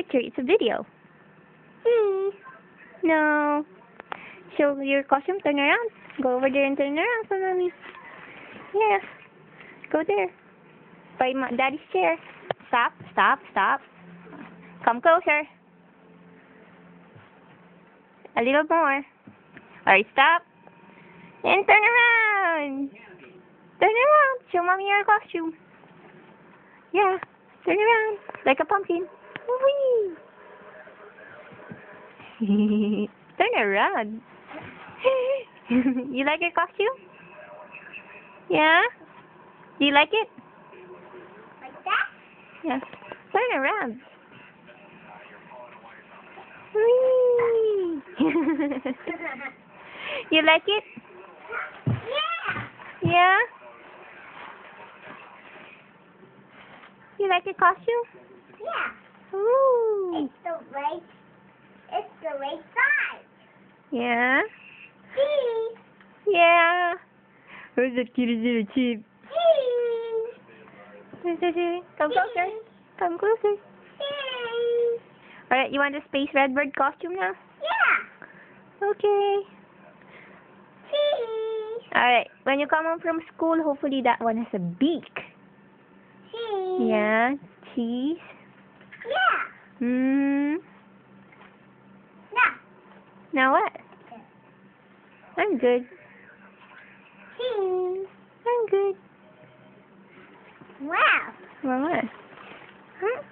picture. It's a video. No. Show your costume. Turn around. Go over there and turn around for mommy. Yeah. Go there. By daddy's chair. Stop. Stop. Stop. Come closer. A little more. Alright, stop. And turn around. Turn around. Show mommy your costume. Yeah. Turn around. Like a pumpkin. Whee! Turn around. You like your costume? Yeah? Do you like it? Like that? Yeah. Turn around. Whee! You like it? Yeah. Yeah? You like your costume? Yeah. Ooh. It's the right side. Yeah? See? Yeah. Who's that kitty little sheep? See? Come closer. Come closer. See? Alright, you want the Space Redbird costume now? Yeah. Okay. See? Alright, when you come home from school, hopefully that one has a beak. See? Yeah. Cheese. Yeah. Now. Now what? I'm good. See? I'm good. Wow. Well, what? Huh?